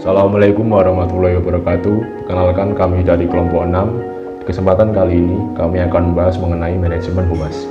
Assalamualaikum warahmatullahi wabarakatuh. Perkenalkan, kami dari kelompok 6. Di kesempatan kali ini kami akan membahas mengenai manajemen humas.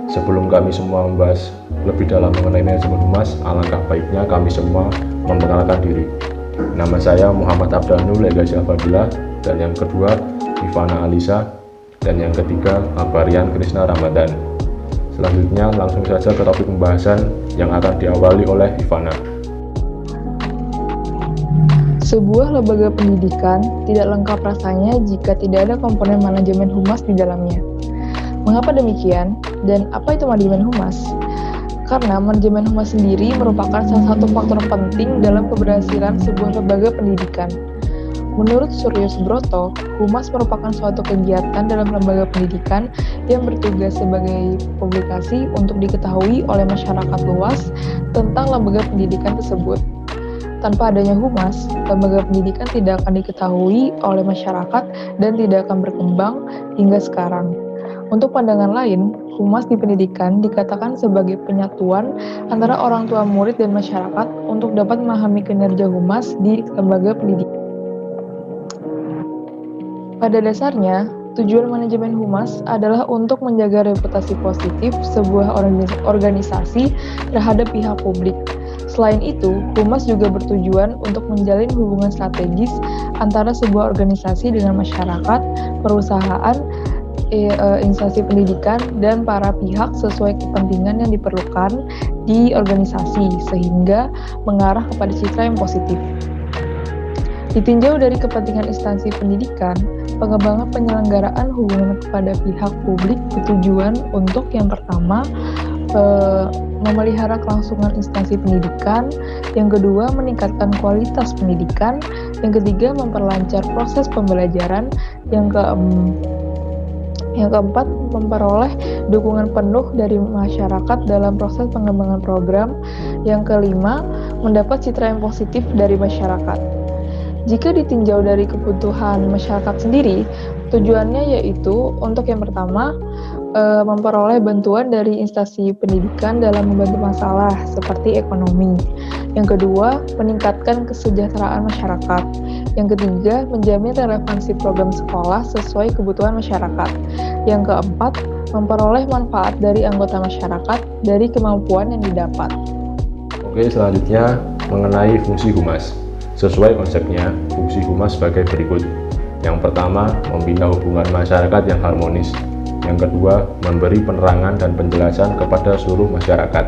Sebelum kami semua membahas lebih dalam mengenai manajemen humas, alangkah baiknya kami semua memperkenalkan diri. Nama saya Muhammad Abdanul Legasi Afadillah, dan yang kedua Ivana Alisa, dan yang ketiga Abarian Krishna Ramadan. Selanjutnya langsung saja ke topik pembahasan yang akan diawali oleh Ivana. Sebuah lembaga pendidikan tidak lengkap rasanya jika tidak ada komponen manajemen humas di dalamnya. Mengapa demikian? Dan apa itu manajemen humas? Karena manajemen humas sendiri merupakan salah satu faktor penting dalam keberhasilan sebuah lembaga pendidikan. Menurut Suryo Subroto, humas merupakan suatu kegiatan dalam lembaga pendidikan yang bertugas sebagai publikasi untuk diketahui oleh masyarakat luas tentang lembaga pendidikan tersebut. Tanpa adanya humas, lembaga pendidikan tidak akan diketahui oleh masyarakat dan tidak akan berkembang hingga sekarang. Untuk pandangan lain, humas di pendidikan dikatakan sebagai penyatuan antara orang tua murid dan masyarakat untuk dapat memahami kinerja humas di lembaga pendidikan. Pada dasarnya, tujuan manajemen humas adalah untuk menjaga reputasi positif sebuah organisasi terhadap pihak publik. Selain itu, humas juga bertujuan untuk menjalin hubungan strategis antara sebuah organisasi dengan masyarakat, perusahaan, instansi pendidikan, dan para pihak sesuai kepentingan yang diperlukan di organisasi, sehingga mengarah kepada citra yang positif. Ditinjau dari kepentingan instansi pendidikan, pengembangan penyelenggaraan hubungan kepada pihak publik bertujuan untuk yang pertama, memelihara kelangsungan instansi pendidikan, yang kedua meningkatkan kualitas pendidikan, yang ketiga memperlancar proses pembelajaran, yang keempat memperoleh dukungan penuh dari masyarakat dalam proses pengembangan program, yang kelima mendapat citra yang positif dari masyarakat. Jika ditinjau dari kebutuhan masyarakat sendiri, tujuannya yaitu untuk yang pertama, memperoleh bantuan dari instansi pendidikan dalam membantu masalah seperti ekonomi. Yang kedua, meningkatkan kesejahteraan masyarakat. Yang ketiga, menjamin relevansi program sekolah sesuai kebutuhan masyarakat. Yang keempat, memperoleh manfaat dari anggota masyarakat dari kemampuan yang didapat. Oke, selanjutnya mengenai fungsi humas. Sesuai konsepnya, fungsi humas sebagai berikut. Yang pertama, membina hubungan masyarakat yang harmonis. Yang kedua, memberi penerangan dan penjelasan kepada seluruh masyarakat.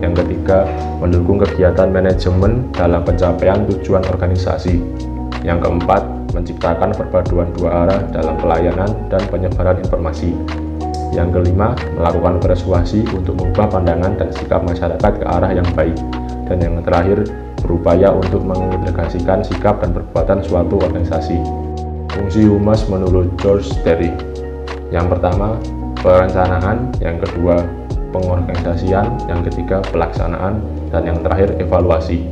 Yang ketiga, mendukung kegiatan manajemen dalam pencapaian tujuan organisasi. Yang keempat, menciptakan perpaduan dua arah dalam pelayanan dan penyebaran informasi. Yang kelima, melakukan persuasi untuk mengubah pandangan dan sikap masyarakat ke arah yang baik. Dan yang terakhir, berupaya untuk mengintegrasikan sikap dan perbuatan suatu organisasi. Fungsi humas menurut George Terry. Yang pertama, perencanaan, yang kedua, pengorganisasian, yang ketiga, pelaksanaan, dan yang terakhir, evaluasi.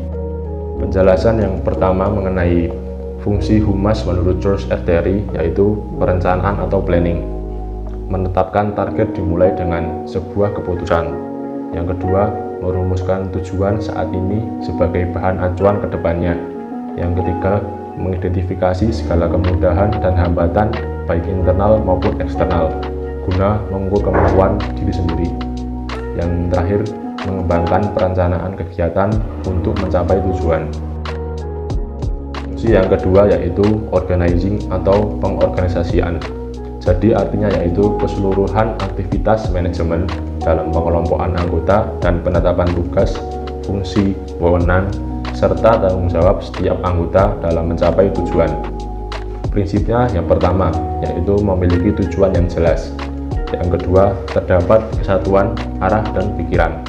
Penjelasan yang pertama mengenai fungsi humas menurut George R. Terry, yaitu perencanaan atau planning. Menetapkan target dimulai dengan sebuah keputusan. Yang kedua, merumuskan tujuan saat ini sebagai bahan acuan ke depannya. Yang ketiga, mengidentifikasi segala kemudahan dan hambatan baik internal maupun eksternal guna mengukur kemampuan diri sendiri. Yang terakhir, mengembangkan perencanaan kegiatan untuk mencapai tujuan. Fungsi yang kedua yaitu organizing atau pengorganisasian. Jadi artinya yaitu keseluruhan aktivitas manajemen dalam pengelompokan anggota dan penetapan tugas, fungsi, wewenang, serta tanggung jawab setiap anggota dalam mencapai tujuan. Prinsipnya yang pertama, yaitu memiliki tujuan yang jelas. Yang kedua, terdapat kesatuan arah dan pikiran.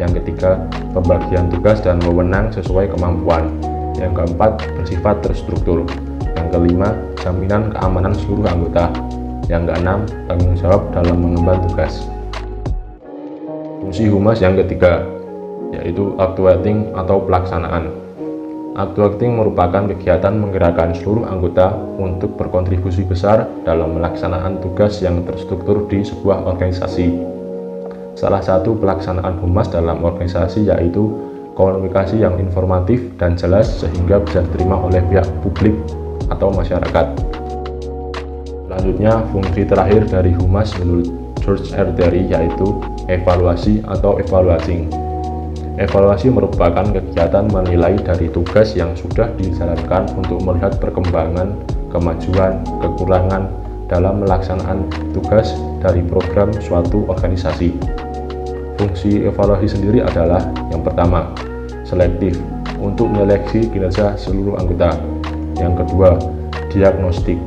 Yang ketiga, pembagian tugas dan wewenang sesuai kemampuan. Yang keempat, bersifat terstruktur. Yang kelima, jaminan keamanan seluruh anggota. Yang keenam, tanggung jawab dalam mengemban tugas. Fungsi humas yang ketiga, yaitu actuating atau pelaksanaan. Actuating merupakan kegiatan menggerakkan seluruh anggota untuk berkontribusi besar dalam melaksanakan tugas yang terstruktur di sebuah organisasi. Salah satu pelaksanaan humas dalam organisasi yaitu komunikasi yang informatif dan jelas sehingga bisa diterima oleh pihak publik atau masyarakat. Selanjutnya, fungsi terakhir dari humas menurut George R. Terry yaitu evaluasi atau evaluating. Evaluasi merupakan kegiatan menilai dari tugas yang sudah dijalankan untuk melihat perkembangan, kemajuan, kekurangan dalam melaksanakan tugas dari program suatu organisasi. Fungsi evaluasi sendiri adalah yang pertama, selektif untuk menyeleksi kinerja seluruh anggota. Yang kedua, diagnostik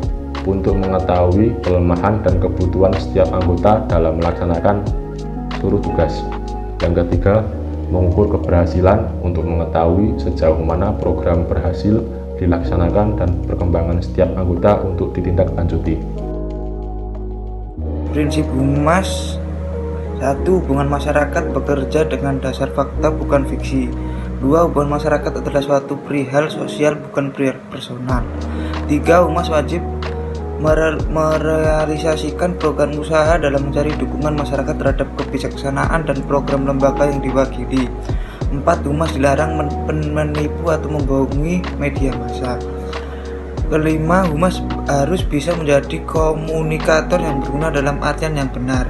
untuk mengetahui kelemahan dan kebutuhan setiap anggota dalam melaksanakan seluruh tugas. Yang ketiga, mengukur keberhasilan untuk mengetahui sejauh mana program berhasil dilaksanakan dan perkembangan setiap anggota untuk ditindaklanjuti. Prinsip humas: 1. Hubungan masyarakat bekerja dengan dasar fakta bukan fiksi. 2. Hubungan masyarakat adalah suatu perihal sosial bukan perihal personal. 3. Humas wajib merealisasikan program usaha dalam mencari dukungan masyarakat terhadap kebijaksanaan dan program lembaga yang diwakili. 4. Humas dilarang menipu atau membohongi media massa. Kelima, humas harus bisa menjadi komunikator yang berguna dalam artian yang benar.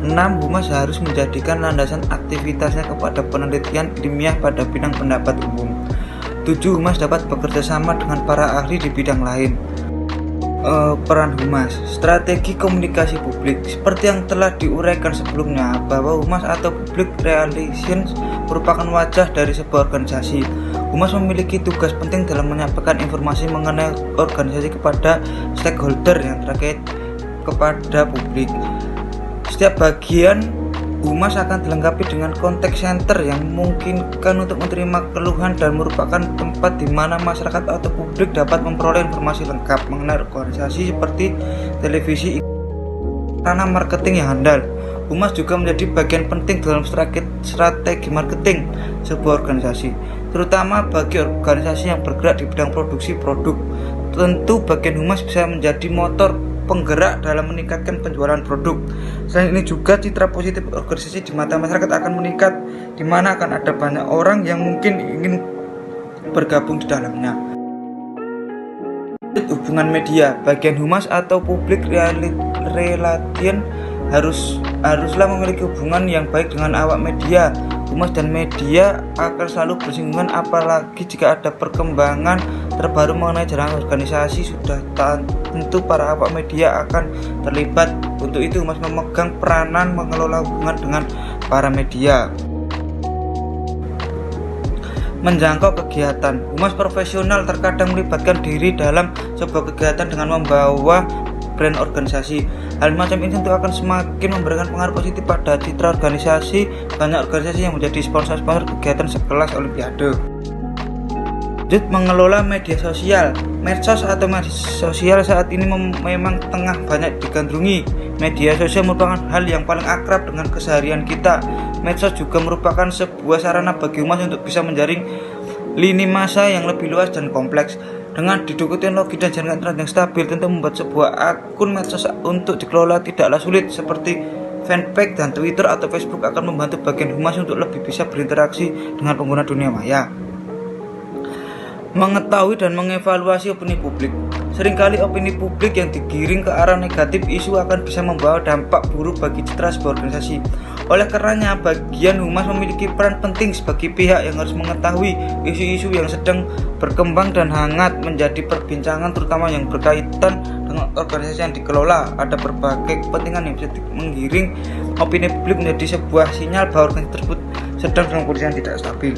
6. Humas harus menjadikan landasan aktivitasnya kepada penelitian ilmiah pada bidang pendapat umum. 7. Humas dapat bekerja sama dengan para ahli di bidang lain. Peran humas, strategi komunikasi publik. Seperti yang telah diuraikan sebelumnya, bahwa humas atau public relations merupakan wajah dari sebuah organisasi. Humas memiliki tugas penting dalam menyampaikan informasi mengenai organisasi kepada stakeholder yang terkait kepada publik. Setiap bagian humas akan dilengkapi dengan kontak center yang memungkinkan untuk menerima keluhan dan merupakan tempat di mana masyarakat atau publik dapat memperoleh informasi lengkap mengenai organisasi seperti televisi, sarana marketing yang handal. Humas juga menjadi bagian penting dalam strategi marketing sebuah organisasi, terutama bagi organisasi yang bergerak di bidang produksi produk. Tentu bagian humas bisa menjadi motor penggerak dalam meningkatkan penjualan produk. Selain ini juga citra positif organisasi di mata masyarakat akan meningkat, di mana akan ada banyak orang yang mungkin ingin bergabung di dalamnya. Hubungan media, bagian humas atau public relation haruslah memiliki hubungan yang baik dengan awak media. Humas dan media akan selalu bersinggungan, apalagi jika ada perkembangan terbaru mengenai jalan organisasi. Sudah tentu para awak media akan terlibat. Untuk itu humas memegang peranan mengelola hubungan dengan para media. Menjangkau kegiatan, humas profesional terkadang melibatkan diri dalam sebuah kegiatan dengan membawa brand organisasi. Hal macam ini tentu akan semakin memberikan pengaruh positif pada citra organisasi. Banyak organisasi yang menjadi sponsor kegiatan sekelas Olimpiade. Mengelola media sosial. Medsos atau media sosial saat ini memang tengah banyak digandrungi. Media sosial merupakan hal yang paling akrab dengan keseharian kita. Medsos juga merupakan sebuah sarana bagi humas untuk bisa menjaring lini massa yang lebih luas dan kompleks. Dengan didukung teknologi dan jaringan internet yang stabil, tentu membuat sebuah akun medsos untuk dikelola tidaklah sulit. Seperti fanpage dan Twitter atau Facebook akan membantu bagian humas untuk lebih bisa berinteraksi dengan pengguna dunia maya. Mengetahui dan mengevaluasi opini publik. Seringkali opini publik yang digiring ke arah negatif isu akan bisa membawa dampak buruk bagi citra sebuah organisasi. Oleh karenanya, bagian humas memiliki peran penting sebagai pihak yang harus mengetahui isu-isu yang sedang berkembang dan hangat menjadi perbincangan, terutama yang berkaitan dengan organisasi yang dikelola. Ada berbagai kepentingan yang bisa menggiring opini publik menjadi sebuah sinyal bahwa organisasi tersebut sedang dalam kondisi yang tidak stabil.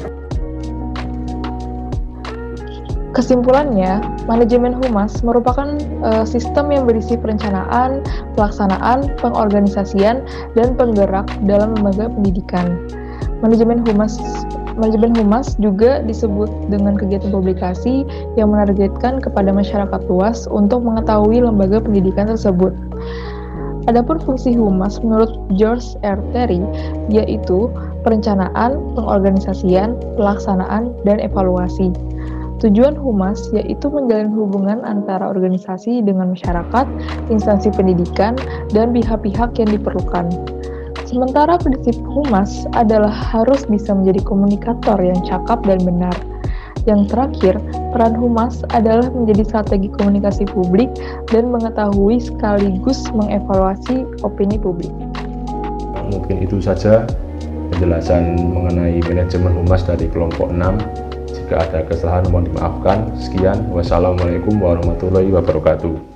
Kesimpulannya, manajemen humas merupakan sistem yang berisi perencanaan, pelaksanaan, pengorganisasian, dan penggerak dalam lembaga pendidikan. Manajemen humas juga disebut dengan kegiatan publikasi yang menargetkan kepada masyarakat luas untuk mengetahui lembaga pendidikan tersebut. Adapun fungsi humas menurut George R. Terry yaitu perencanaan, pengorganisasian, pelaksanaan, dan evaluasi. Tujuan humas yaitu menjalin hubungan antara organisasi dengan masyarakat, instansi pendidikan, dan pihak-pihak yang diperlukan. Sementara prinsip humas adalah harus bisa menjadi komunikator yang cakap dan benar. Yang terakhir, peran humas adalah menjadi strategi komunikasi publik dan mengetahui sekaligus mengevaluasi opini publik. Mungkin itu saja penjelasan mengenai manajemen humas dari kelompok 6. Jika ada kesalahan mohon dimaafkan. Sekian, wassalamualaikum warahmatullahi wabarakatuh.